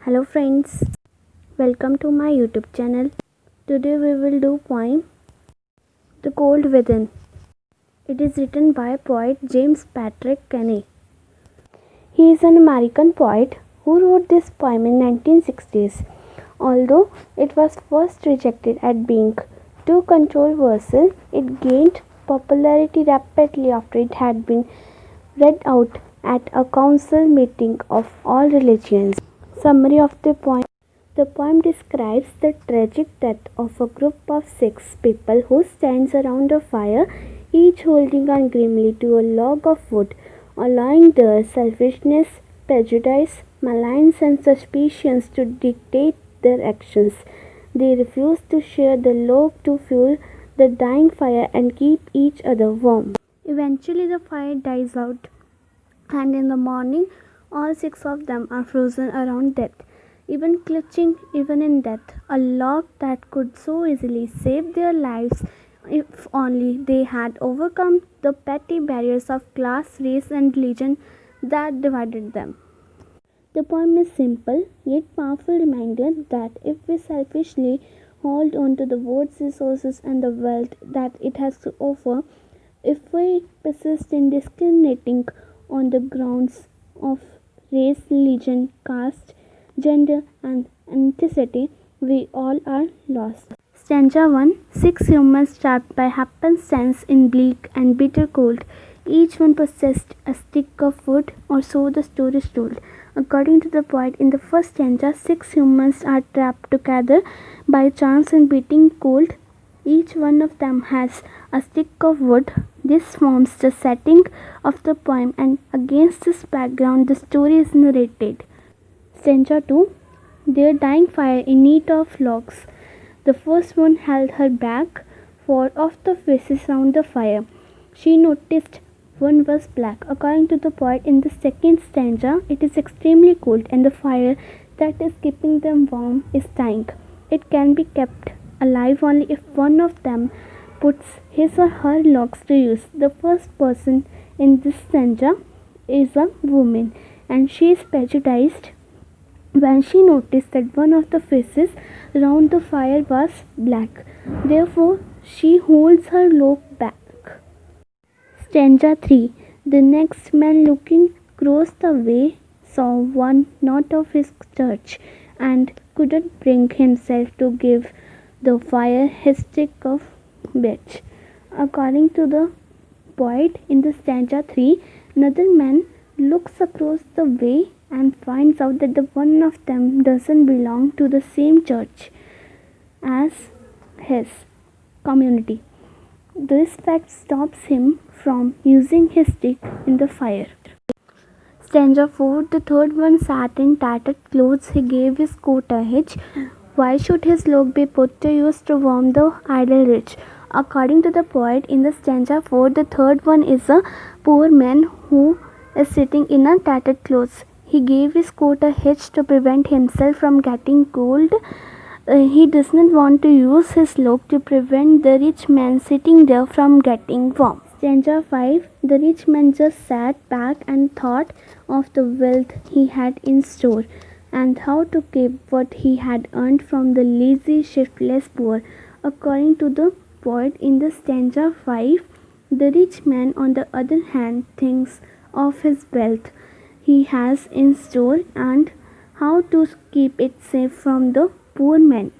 Hello friends, welcome to my YouTube channel. Today we will do poem The Cold Within. It is written by poet James Patrick Kenny. He is an American poet who wrote this poem in 1960s. Although it was first rejected as being too controversial, it gained popularity rapidly after it had been read out at a council meeting of all religions. Summary of the poem. The poem describes the tragic death of a group of 6 people who stands around a fire, each holding on grimly to a log of wood, allowing their selfishness, prejudice, malice, and suspicions to dictate their actions. They refuse to share the log to fuel the dying fire and keep each other warm. Eventually, the fire dies out, and in the morning, all 6 of them are frozen around death, even in death, a log that could so easily save their lives if only they had overcome the petty barriers of class, race, and religion that divided them. The poem is simple yet powerful reminder that if we selfishly hold on to the world's resources and the wealth that it has to offer, if we persist in discriminating on the grounds of race, religion, caste, gender, and ethnicity, we all are lost. Stanza 1. 6 humans trapped by happenstance in bleak and bitter cold. Each one possessed a stick of wood, or so the story is told. According to the poet, in the first stanza, 6 humans are trapped together by chance in biting cold. Each one of them has a stick of wood. This forms the setting of the poem, and against this background, the story is narrated. Stanza 2. Their dying fire in need of logs. The first one held her back, for of the faces round the fire she noticed one was black. According to the poet, in the second stanza, it is extremely cold, and the fire that is keeping them warm is dying. It can be kept alive only if one of them puts his or her logs to use. The first person in this stanza is a woman, and she is prejudiced when she noticed that one of the faces round the fire was black. Therefore, she holds her log back. Stanza 3. The next man looking across the way saw one not of his church, and couldn't bring himself to give the fire his stick of pitch. According to the poet, in the stanza 3, another man looks across the way and finds out that the one of them doesn't belong to the same church as his community. This fact stops him from using his stick in the fire. Stanza 4. The third one sat in tattered clothes. He gave his coat a hitch. Why should his log be put to use to warm the idle rich? According to the poet, in the stanza 4, the third one is a poor man who is sitting in a tattered clothes. He gave his coat a hitch to prevent himself from getting cold. He does not want to use his log to prevent the rich man sitting there from getting warm. Stanza 5. The rich man just sat back and thought of the wealth he had in store, and how to keep what he had earned from the lazy, shiftless poor. According to the poet, in the stanza 5, the rich man, on the other hand, thinks of his wealth he has in store and how to keep it safe from the poor man.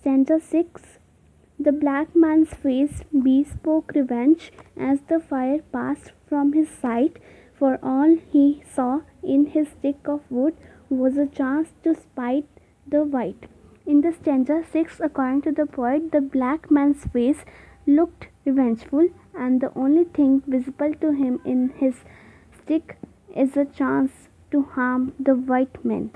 Stanza 6. The black man's face bespoke revenge as the fire passed from his sight, for all he saw in his stick of wood was a chance to spite the white. In the stanza 6, according to the poet, the black man's face looked revengeful, and the only thing visible to him in his stick is a chance to harm the white man.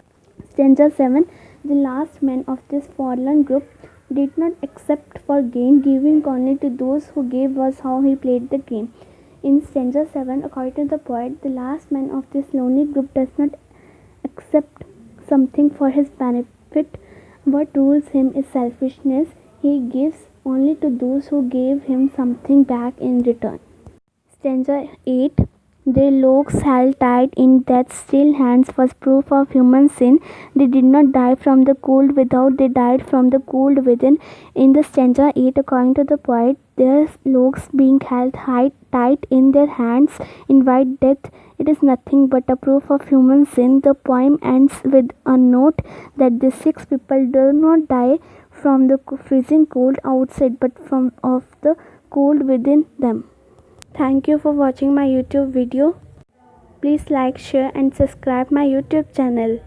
Stanza 7. The last man of this forlorn group did not accept for gain, giving only to those who gave was how he played the game. In stanza 7, according to the poet, the last man of this lonely group does not accept something for his benefit. What rules him is selfishness. He gives only to those who gave him something back in return. Stanza 8. Their logs held tight in death's still hands was proof of human sin. They did not die from the cold without, they died from the cold within. In the stanza 8, according to the poet, their logs being held tight in their hands invite death. It is nothing but a proof of human sin. The poem ends with a note that the 6 people do not die from the freezing cold outside but from of the cold within them. Thank you for watching my YouTube video. Please like, share and subscribe my YouTube channel.